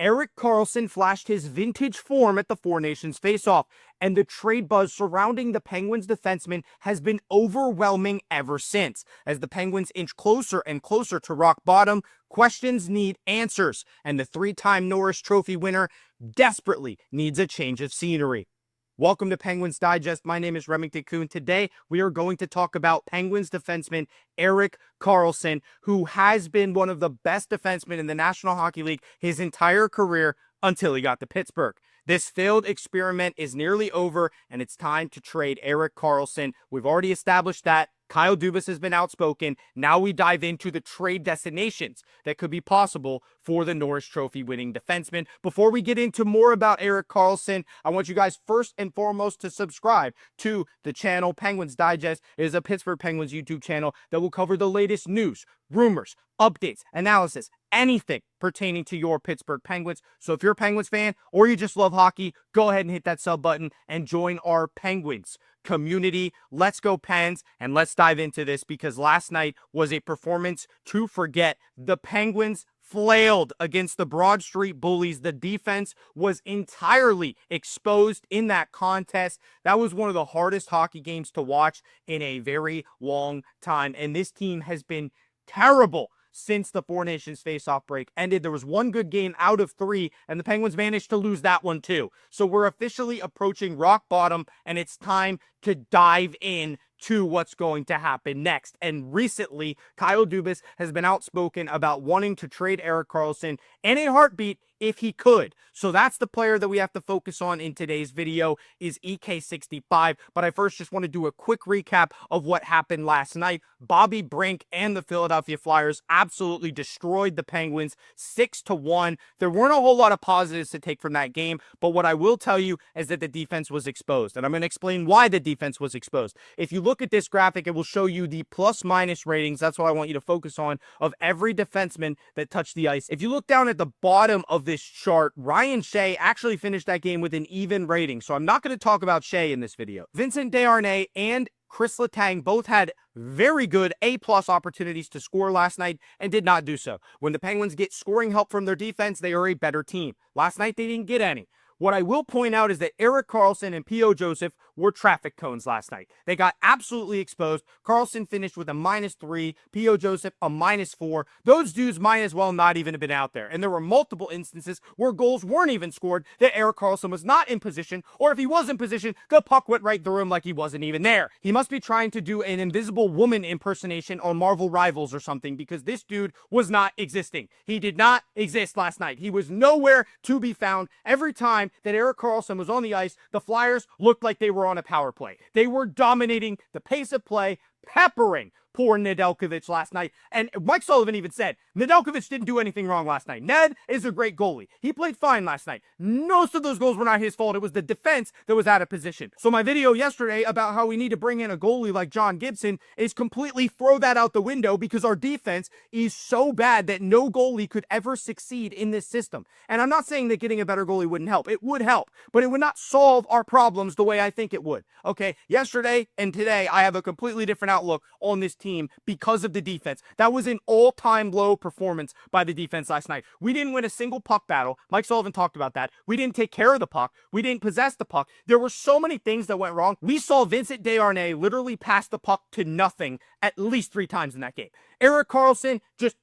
Erik Karlsson flashed his vintage form at the Four Nations face-off, and the trade buzz surrounding the Penguins defenseman has been overwhelming ever since. As the Penguins inch closer and closer to rock bottom, questions need answers, and the three-time Norris Trophy winner desperately needs a change of scenery. Welcome to Penguins Digest. My name is Remington Kuhn. Today, we are going to talk about Penguins defenseman Erik Karlsson, who has been one of the best defensemen in the National Hockey League his entire career until he got to Pittsburgh. This failed experiment is nearly over, and it's time to trade Erik Karlsson. We've already established that. Kyle Dubas has been outspoken. Now we dive into the trade destinations that could be possible for the Norris Trophy winning defenseman. Before we get into more about Erik Karlsson, I want you guys first and foremost to subscribe to the channel. Penguins Digest is a Pittsburgh Penguins YouTube channel that will cover the latest news, rumors, updates, analysis, anything pertaining to your Pittsburgh Penguins. So if you're a Penguins fan or you just love hockey, go ahead and hit that sub button and join our Penguins community. Let's go Pens, and let's dive into this because last night was a performance to forget. The Penguins flailed against the Broad Street Bullies. The defense was entirely exposed in that contest. That was one of the hardest hockey games to watch in a very long time, and this team has been terrible since the Four Nations face-off break ended. There was one good game out of three, and the Penguins managed to lose that one too. So we're officially approaching rock bottom, and it's time to dive in to what's going to happen next. And recently, Kyle Dubas has been outspoken about wanting to trade Erik Karlsson in a heartbeat if he could. So that's the player that we have to focus on in today's video is EK65. But I first just want to do a quick recap of what happened last night. Bobby Brink and the Philadelphia Flyers absolutely destroyed the Penguins 6-1. There weren't a whole lot of positives to take from that game, but what I will tell you is that the defense was exposed. And I'm going to explain why the defense was exposed. If you look at this graphic, it will show you the plus-minus ratings. That's what I want you to focus on of every defenseman that touched the ice. If you look down at the bottom of this chart, Ryan Shea actually finished that game with an even rating. So I'm not going to talk about Shea in this video. Vincent Desharnais and Kris Letang both had very good A-plus opportunities to score last night and did not do so. When the Penguins get scoring help from their defense, they are a better team. Last night, they didn't get any. What I will point out is that Erik Karlsson and P.O. Joseph were traffic cones last night. They got absolutely exposed. Karlsson finished with a -3, P.O. Joseph a -4. Those dudes might as well not even have been out there. And there were multiple instances where goals weren't even scored that Erik Karlsson was not in position, or if he was in position, the puck went right through him like he wasn't even there. He must be trying to do an Invisible Woman impersonation on Marvel Rivals or something because this dude was not existing. He did not exist last night. He was nowhere to be found. Every time that Erik Karlsson was on the ice, the Flyers looked like they were on a power play. They were dominating the pace of play, peppering poor Nedeljkovic last night. And Mike Sullivan even said, Nedeljkovic didn't do anything wrong last night. Ned is a great goalie. He played fine last night. Most of those goals were not his fault. It was the defense that was out of position. So my video yesterday about how we need to bring in a goalie like John Gibson is completely throw that out the window because our defense is so bad that no goalie could ever succeed in this system. And I'm not saying that getting a better goalie wouldn't help. It would help, but it would not solve our problems the way I think it would. Okay, yesterday and today, I have a completely different outlook on this team because of the defense. That was an all-time low performance by the defense last night. We didn't win a single puck battle. Mike Sullivan talked about that. We didn't take care of the puck. We didn't possess the puck. There were so many things that went wrong. We saw Vincent Desharnais literally pass the puck to nothing at least 3 times in that game. Erik Karlsson just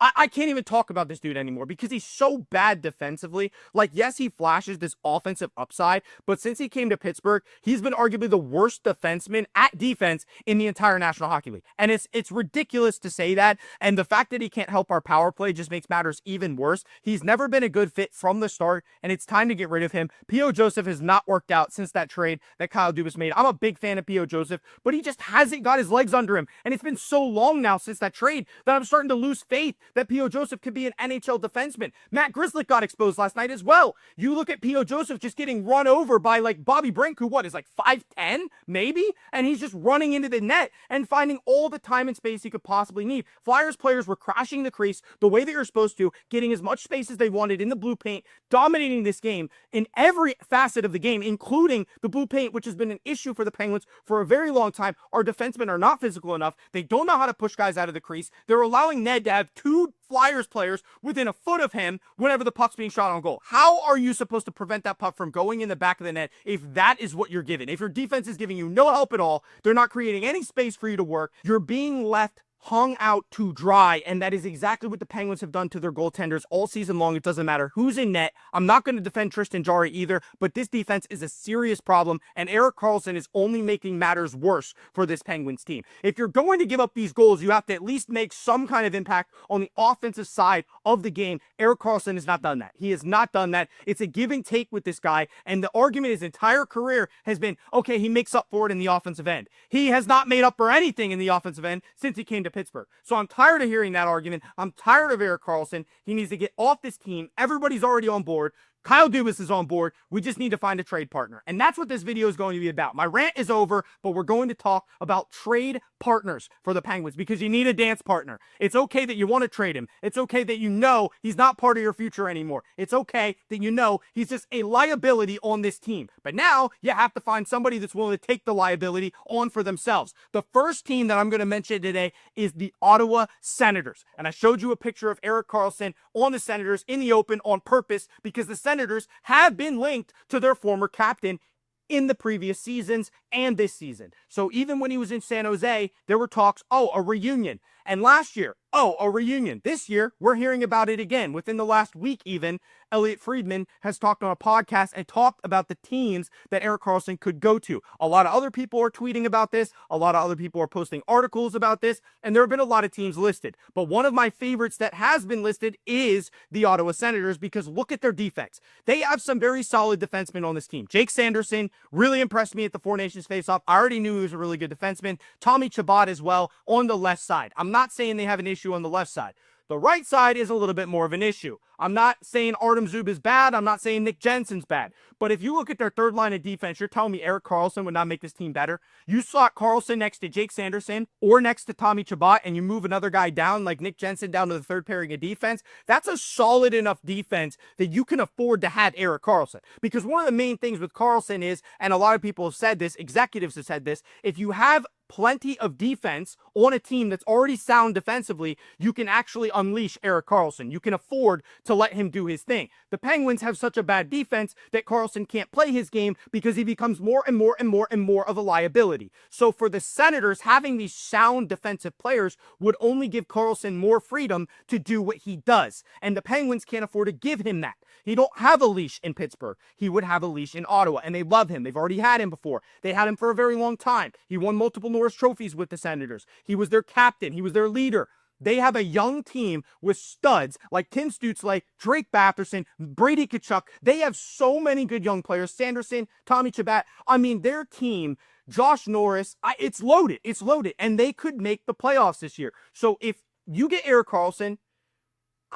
I can't even talk about this dude anymore because he's so bad defensively. Like, yes, he flashes this offensive upside, but since he came to Pittsburgh, he's been arguably the worst defenseman at defense in the entire National Hockey League. And it's ridiculous to say that. And the fact that he can't help our power play just makes matters even worse. He's never been a good fit from the start, and it's time to get rid of him. P.O. Joseph has not worked out since that trade that Kyle Dubas made. I'm a big fan of P.O. Joseph, but he just hasn't got his legs under him. And it's been so long now since that trade that I'm starting to lose faith that P.O. Joseph could be an NHL defenseman. Matt Grzelcyk got exposed last night as well. You look at P.O. Joseph just getting run over by like Bobby Brink, who is like 5'10", maybe? And he's just running into the net and finding all the time and space he could possibly need. Flyers players were crashing the crease the way that you're supposed to, getting as much space as they wanted in the blue paint, dominating this game in every facet of the game, including the blue paint, which has been an issue for the Penguins for a very long time. Our defensemen are not physical enough. They don't know how to push guys out of the crease. They're allowing Ned to have 2 2 Flyers players within a foot of him whenever the puck's being shot on goal. How are you supposed to prevent that puck from going in the back of the net if that is what you're given? If your defense is giving you no help at all, they're not creating any space for you to work, you're being left hung out to dry, and that is exactly what the Penguins have done to their goaltenders all season long. It doesn't matter who's in net. I'm not going to defend Tristan Jarry either, but this defense is a serious problem, and Erik Karlsson is only making matters worse for this Penguins team. If you're going to give up these goals, you have to at least make some kind of impact on the offensive side of the game. Erik Karlsson has not done that. He has not done that. It's a give and take with this guy, and the argument his entire career has been, okay, he makes up for it in the offensive end. He has not made up for anything in the offensive end since he came to Pittsburgh. So I'm tired of hearing that argument. I'm tired of Erik Karlsson. He needs to get off this team. Everybody's already on board. Kyle Dubas is on board. We just need to find a trade partner. And that's what this video is going to be about. My rant is over, but we're going to talk about trade partners for the Penguins because you need a dance partner. It's okay that you want to trade him. It's okay that you know he's not part of your future anymore. It's okay that you know he's just a liability on this team. But now you have to find somebody that's willing to take the liability on for themselves. The first team that I'm going to mention today is the Ottawa Senators. And I showed you a picture of Erik Karlsson on the Senators in the open on purpose because the Senators have been linked to their former captain in the previous seasons and this season. So even when he was in San Jose, there were talks, oh, a reunion. And last year, oh, a reunion. This year, we're hearing about it again. Within the last week even, Elliotte Friedman has talked on a podcast and talked about the teams that Erik Karlsson could go to. A lot of other people are tweeting about this. A lot of other people are posting articles about this. And there have been a lot of teams listed. But one of my favorites that has been listed is the Ottawa Senators because look at their defense. They have some very solid defensemen on this team. Jake Sanderson really impressed me at the Four Nations faceoff. I already knew he was a really good defenseman. Tommy Chabot as well on the left side. I'm not saying they have an issue on the left side. The right side is a little bit more of an issue. I'm not saying Artem Zub is bad. I'm not saying Nick Jensen's bad. But if you look at their third line of defense, you're telling me Erik Karlsson would not make this team better? You slot Karlsson next to Jake Sanderson or next to Tommy Chabot and you move another guy down like Nick Jensen down to the third pairing of defense, that's a solid enough defense that you can afford to have Erik Karlsson. Because one of the main things with Karlsson is, and a lot of people have said this, executives have said this, if you have plenty of defense on a team that's already sound defensively, you can actually unleash Erik Karlsson. You can afford to let him do his thing. The Penguins have such a bad defense that Karlsson can't play his game because he becomes more and more of a liability. So for the Senators, having these sound defensive players would only give Karlsson more freedom to do what he does. And the Penguins can't afford to give him that. He don't have a leash in Pittsburgh. He would have a leash in Ottawa, and they love him. They've already had him before. They had him for a very long time. He won multiple Norris trophies with the Senators. He was their captain. He was their leader. They have a young team with studs like Tim Stützle, Drake Batherson, Brady Tkachuk. They have so many good young players. Sanderson, Tommy Chabot. I mean, their team, Josh Norris, it's loaded. It's loaded. And they could make the playoffs this year. So if you get Erik Karlsson,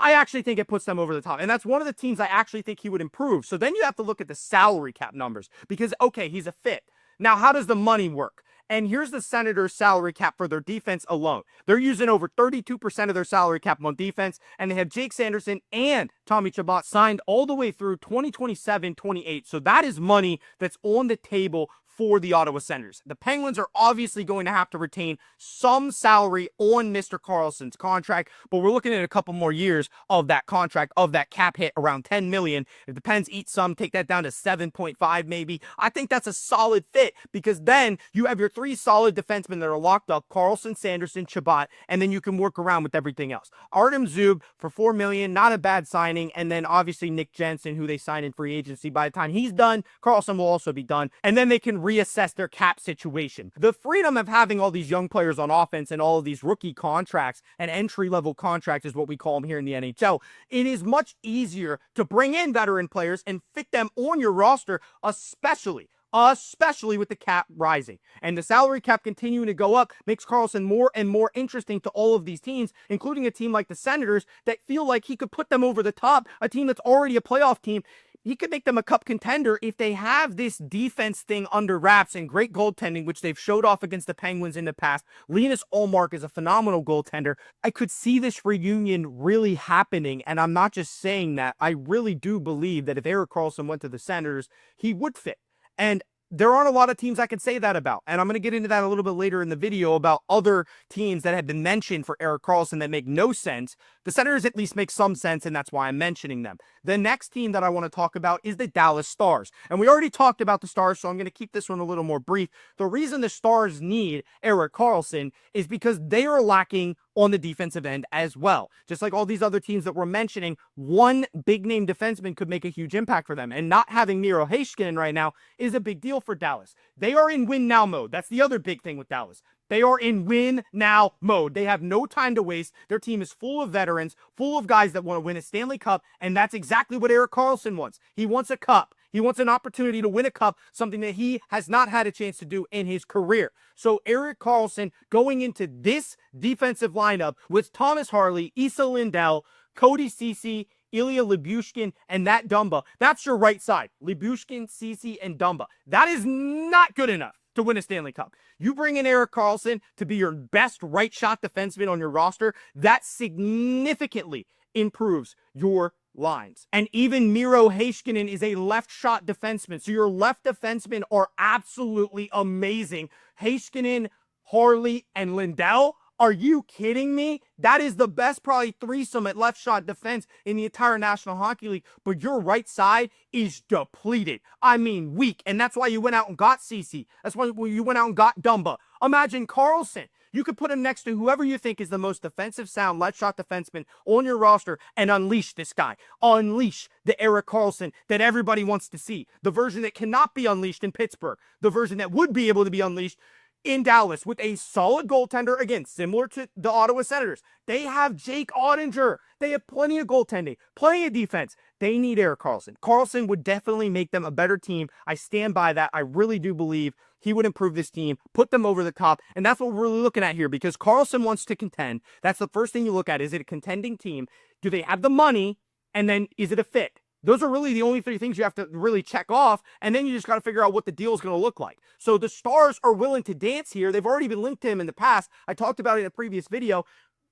I actually think it puts them over the top. And that's one of the teams I actually think he would improve. So then you have to look at the salary cap numbers because, okay, he's a fit. Now, how does the money work? And here's the Senators' salary cap for their defense alone. They're using over 32% of their salary cap on defense, and they have Jake Sanderson and Tommy Chabot signed all the way through 2027-28. So that is money that's on the table for the Ottawa Senators. The Penguins are obviously going to have to retain some salary on Mr. Karlsson's contract, but we're looking at a couple more years of that contract, of that cap hit around $10 million. It depends, eat some, take that down to 7.5 maybe. I think that's a solid fit because then you have your 3 solid defensemen that are locked up, Karlsson, Sanderson, Chabot, and then you can work around with everything else. Artem Zub for $4 million, not a bad signing, and then obviously Nick Jensen, who they signed in free agency. By the time he's done, Karlsson will also be done, and then they can reassess their cap situation. The freedom of having all these young players on offense and all of these rookie contracts and entry-level contracts is what we call them here in the NHL. It is much easier to bring in veteran players and fit them on your roster, especially with the cap rising. And the salary cap continuing to go up makes Karlsson more and more interesting to all of these teams, including a team like the Senators that feel like he could put them over the top, a team that's already a playoff team. He could make them a cup contender if they have this defense thing under wraps and great goaltending, which they've showed off against the Penguins in the past. Linus Ullmark is a phenomenal goaltender. I could see this reunion really happening, and I'm not just saying that. I really do believe that if Erik Karlsson went to the Senators, he would fit. And there aren't a lot of teams I can say that about. And I'm going to get into that a little bit later in the video about other teams that have been mentioned for Erik Karlsson that make no sense. The Senators at least make some sense, and that's why I'm mentioning them. The next team that I want to talk about is the Dallas Stars. And we already talked about the Stars, so I'm going to keep this one a little more brief. The reason the Stars need Erik Karlsson is because they are lacking on the defensive end as well. Just like all these other teams that we're mentioning, one big-name defenseman could make a huge impact for them. And not having Miro Heiskanen right now is a big deal for Dallas. They are in win-now mode. That's the other big thing with Dallas. They are in win-now mode. They have no time to waste. Their team is full of veterans, full of guys that want to win a Stanley Cup, and that's exactly what Erik Karlsson wants. He wants a cup. He wants an opportunity to win a cup, something that he has not had a chance to do in his career. So Erik Karlsson going into this defensive lineup with Thomas Harley, Esa Lindell, Cody Ceci, Ilya Lyubushkin, and Matt Dumba. That's your right side. Lyubushkin, Ceci, and Dumba. That is not good enough to win a Stanley Cup. You bring in Erik Karlsson to be your best right shot defenseman on your roster, that significantly improves your lines. And even Miro Heiskanen is a left shot defenseman. So your left defensemen are absolutely amazing. Heiskanen, Harley, and Lindell. Are you kidding me? That is the best probably threesome at left shot defense in the entire National Hockey League. But your right side is depleted. I mean, weak. And that's why you went out and got Ceci. That's why you went out and got Dumba. Imagine Karlsson. You could put him next to whoever you think is the most defensive sound left shot defenseman on your roster and unleash this guy. Unleash the Erik Karlsson that everybody wants to see. The version that cannot be unleashed in Pittsburgh. The version that would be able to be unleashed in Dallas with a solid goaltender, again, similar to the Ottawa Senators. They have Jake Ottinger. They have plenty of goaltending, plenty of defense. They need Erik Karlsson. Karlsson would definitely make them a better team. I stand by that. I really do believe he would improve this team, put them over the top, and that's what we're really looking at here because Karlsson wants to contend. That's the first thing you look at. Is it a contending team? Do they have the money? And then is it a fit? Those are really the only three things you have to really check off, and then you just got to figure out what the deal is going to look like. So the Stars are willing to dance here. They've already been linked to him in the past. I talked about it in a previous video.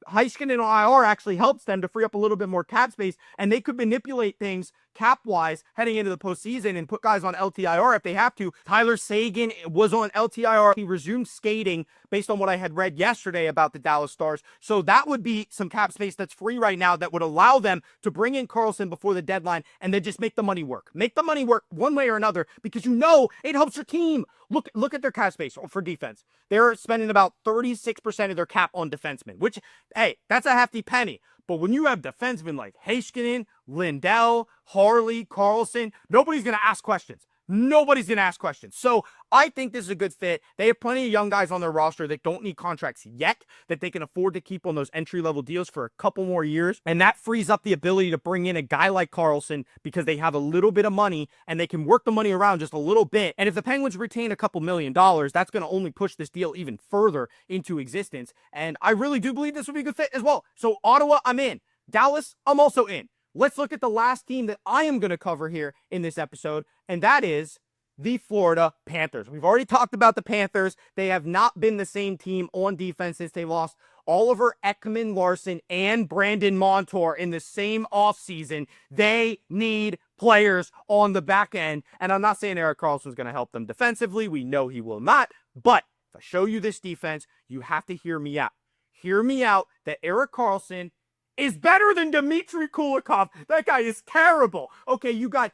Heiskanen on IR actually helps them to free up a little bit more cap space, and they could manipulate things cap-wise heading into the postseason and put guys on LTIR if they have to. Tyler Seguin was on LTIR. He resumed skating based on what I had read yesterday about the Dallas Stars. So that would be some cap space that's free right now that would allow them to bring in Karlsson before the deadline and then just make the money work. Make the money work one way or another because you know it helps your team. Look at their cap space for defense. They're spending about 36% of their cap on defensemen, which, hey, that's a hefty penny. But when you have defensemen like Heiskanen, Lindell, Harley, Karlsson, nobody's going to ask questions. Nobody's going to ask questions. So I think this is a good fit. They have plenty of young guys on their roster that don't need contracts yet, that they can afford to keep on those entry-level deals for a couple more years. And that frees up the ability to bring in a guy like Karlsson because they have a little bit of money and they can work the money around just a little bit. And if the Penguins retain a couple $1 million, that's going to only push this deal even further into existence. And I really do believe this would be a good fit as well. So Ottawa, I'm in. Dallas, I'm also in. Let's look at the last team that I am going to cover here in this episode, and that is the Florida Panthers. We've already talked about the Panthers. They have not been the same team on defense since they lost Oliver Ekman-Larsson and Brandon Montour in the same offseason. They need players on the back end, and I'm not saying Erik Karlsson is going to help them defensively. We know he will not, but if I show you this defense, you have to hear me out. Hear me out that Erik Karlsson is better than Dmitry Kulikov. That guy is terrible. Okay, you got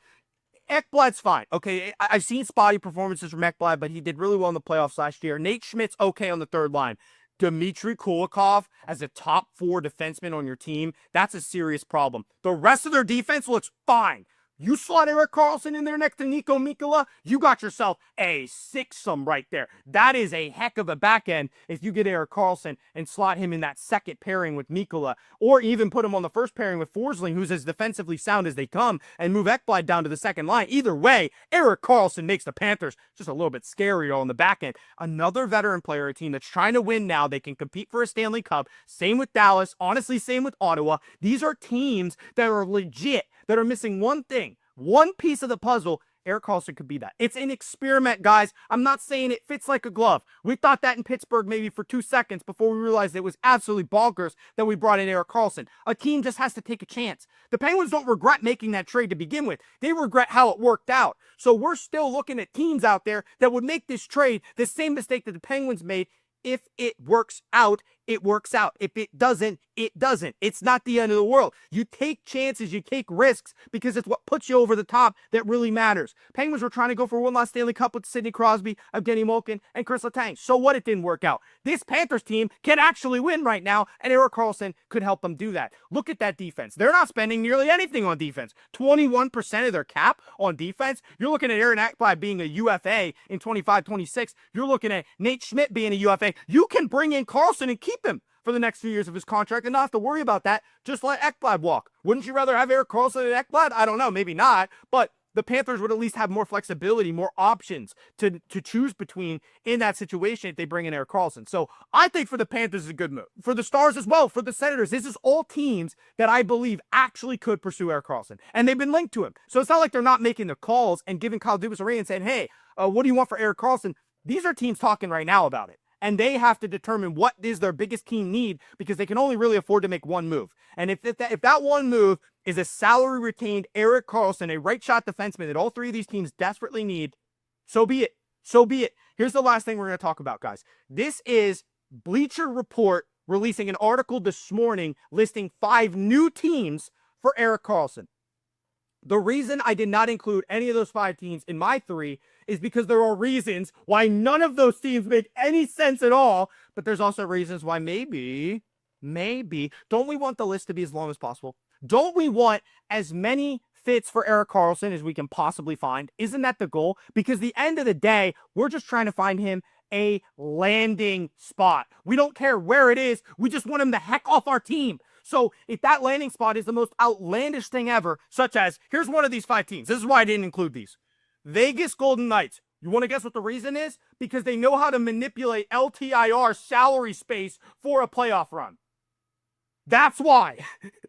Ekblad's fine. Okay, I've seen spotty performances from Ekblad, but he did really well in the playoffs last year. Nate Schmidt's okay on the third line. Dmitry Kulikov as a top 4 defenseman on your team, that's a serious problem. The rest of their defense looks fine. You slot Erik Karlsson in there next to Nico Mikkola, you got yourself a six-some right there. That is a heck of a back end if you get Erik Karlsson and slot him in that second pairing with Mikkola, or even put him on the first pairing with Forsling, who's as defensively sound as they come, and move Ekblad down to the second line. Either way, Erik Karlsson makes the Panthers just a little bit scarier on the back end. Another veteran player, a team that's trying to win now. They can compete for a Stanley Cup. Same with Dallas. Honestly, same with Ottawa. These are teams that are legit, that are missing one thing. One piece of the puzzle, Erik Karlsson could be that. It's an experiment, guys. I'm not saying it fits like a glove. We thought that in Pittsburgh maybe for 2 seconds before we realized it was absolutely bonkers that we brought in Erik Karlsson. A team just has to take a chance. The Penguins don't regret making that trade to begin with. They regret how it worked out. So we're still looking at teams out there that would make this trade the same mistake that the Penguins made. If it works out, it works out. If it doesn't, it doesn't. It's not the end of the world. You take chances, you take risks, because it's what puts you over the top that really matters. Penguins were trying to go for one last Stanley Cup with Sidney Crosby, Evgeni Malkin, and Kris Letang. So what? It didn't work out. This Panthers team can actually win right now, and Erik Karlsson could help them do that. Look at that defense. They're not spending nearly anything on defense. 21% of their cap on defense. You're looking at Aaron Ekblad being a UFA in 25-26. You're looking at Nate Schmidt being a UFA. You can bring in Karlsson and keep him for the next few years of his contract and not have to worry about that. Just let Ekblad walk. Wouldn't you rather have Erik Karlsson than Ekblad? I don't know, maybe not, but the Panthers would at least have more flexibility, more options to choose between in that situation if they bring in Erik Karlsson. So I think for the Panthers, it's a good move. For the Stars as well, for the Senators, this is all teams that I believe actually could pursue Erik Karlsson, and they've been linked to him. So it's not like they're not making the calls and giving Kyle Dubas a ring and saying, hey, what do you want for Erik Karlsson? These are teams talking right now about it. And they have to determine what is their biggest team need, because they can only really afford to make one move. And if that one move is a salary retained Erik Karlsson, a right shot defenseman that all three of these teams desperately need, so be it. So be it. Here's the last thing we're going to talk about, guys. This is Bleacher Report releasing an article this morning listing 5 new teams for Erik Karlsson. The reason I did not include any of those 5 teams in my 3 is because there are reasons why none of those teams make any sense at all, but there's also reasons why maybe, don't we want the list to be as long as possible? Don't we want as many fits for Erik Karlsson as we can possibly find? Isn't that the goal? Because at the end of the day, we're just trying to find him a landing spot. We don't care where it is. We just want him the heck off our team. So if that landing spot is the most outlandish thing ever, such as, here's one of these 5 teams. This is why I didn't include these. Vegas Golden Knights. You want to guess what the reason is? Because they know how to manipulate LTIR salary space for a playoff run. That's why.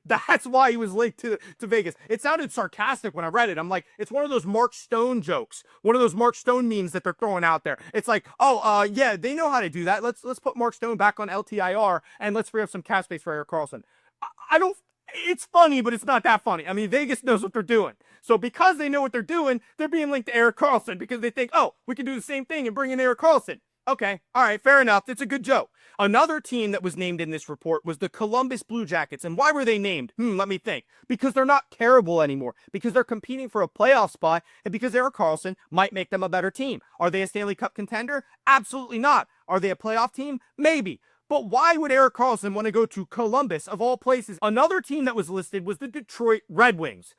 That's why he was linked to Vegas. It sounded sarcastic when I read it. I'm like, it's one of those Mark Stone jokes. One of those Mark Stone memes that they're throwing out there. It's like, yeah, they know how to do that. Let's put Mark Stone back on LTIR and let's free up some cap space for Erik Karlsson. It's funny, but it's not that funny. I mean, Vegas knows what they're doing. So because they know what they're doing, they're being linked to Erik Karlsson because they think, oh, we can do the same thing and bring in Erik Karlsson. Okay, all right, fair enough. It's a good joke. Another team that was named in this report was the Columbus Blue Jackets. And why were they named? Let me think. Because they're not terrible anymore. Because they're competing for a playoff spot. And because Erik Karlsson might make them a better team. Are they a Stanley Cup contender? Absolutely not. Are they a playoff team? Maybe. But why would Erik Karlsson want to go to Columbus, of all places? Another team that was listed was the Detroit Red Wings.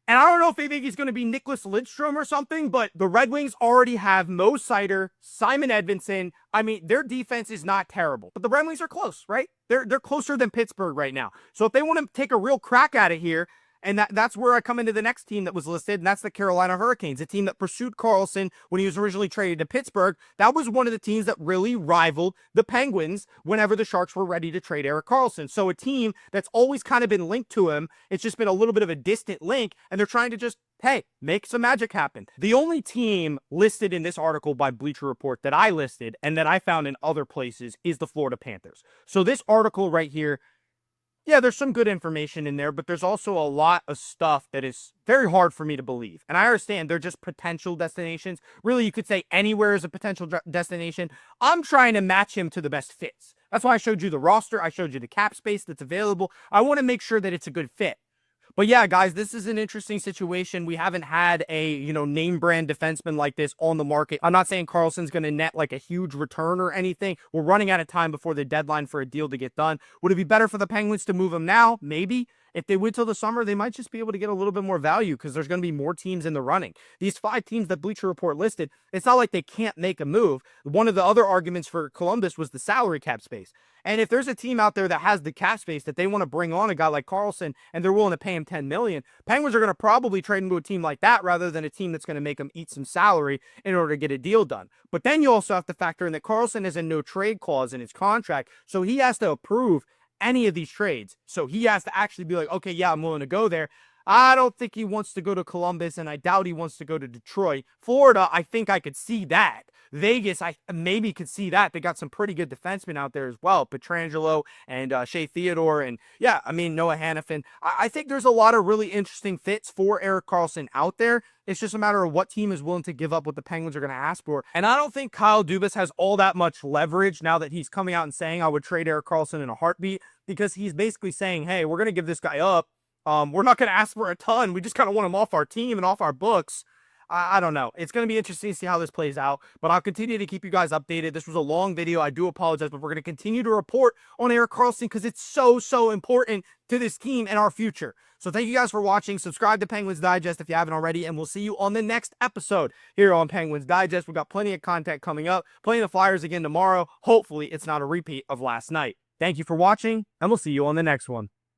And I don't know if they think he's going to be Nicholas Lidstrom or something, but the Red Wings already have Mo Seider, Simon Edvinsson. I mean, their defense is not terrible, but the Red Wings are close, right? They're closer than Pittsburgh right now. So if they want to take a real crack at it here, and that's where I come into the next team that was listed, and that's the Carolina Hurricanes, a team that pursued Karlsson when he was originally traded to Pittsburgh. That was one of the teams that really rivaled the Penguins whenever the Sharks were ready to trade Erik Karlsson. So a team that's always kind of been linked to him, it's just been a little bit of a distant link, and they're trying to just, hey, make some magic happen. The only team listed in this article by Bleacher Report that I listed and that I found in other places is the Florida Panthers. So this article right here, yeah, there's some good information in there, but there's also a lot of stuff that is very hard for me to believe. And I understand they're just potential destinations. Really, you could say anywhere is a potential destination. I'm trying to match him to the best fits. That's why I showed you the roster. I showed you the cap space that's available. I want to make sure that it's a good fit. But yeah, guys, this is an interesting situation. We haven't had a, name brand defenseman like this on the market. I'm not saying Karlsson's going to net like a huge return or anything. We're running out of time before the deadline for a deal to get done. Would it be better for the Penguins to move him now? Maybe. If they wait till the summer, they might just be able to get a little bit more value because there's going to be more teams in the running. These 5 teams that Bleacher Report listed, it's not like they can't make a move. One of the other arguments for Columbus was the salary cap space. And if there's a team out there that has the cap space that they want to bring on a guy like Karlsson and they're willing to pay him $10 million, Penguins are going to probably trade him to a team like that rather than a team that's going to make him eat some salary in order to get a deal done. But then you also have to factor in that Karlsson has a no trade clause in his contract, so he has to approve any of these trades. So he has to actually be like, okay, yeah, I'm willing to go there. I don't think he wants to go to Columbus, and I doubt he wants to go to Detroit. Florida, I think I could see that. Vegas, I maybe could see that. They got some pretty good defensemen out there as well. Pietrangelo and Shea Theodore. And yeah, I mean, Noah Hannafin. I think there's a lot of really interesting fits for Erik Karlsson out there. It's just a matter of what team is willing to give up what the Penguins are going to ask for. And I don't think Kyle Dubas has all that much leverage now that he's coming out and saying I would trade Erik Karlsson in a heartbeat, because he's basically saying, hey, we're going to give this guy up. We're not going to ask for a ton. We just kind of want him off our team and off our books. I don't know. It's going to be interesting to see how this plays out, but I'll continue to keep you guys updated. This was a long video. I do apologize, but we're going to continue to report on Erik Karlsson because it's so important to this team and our future. So thank you guys for watching. Subscribe to Penguins Digest if you haven't already, and we'll see you on the next episode here on Penguins Digest. We've got plenty of content coming up, playing the Flyers again tomorrow. Hopefully, it's not a repeat of last night. Thank you for watching, and we'll see you on the next one.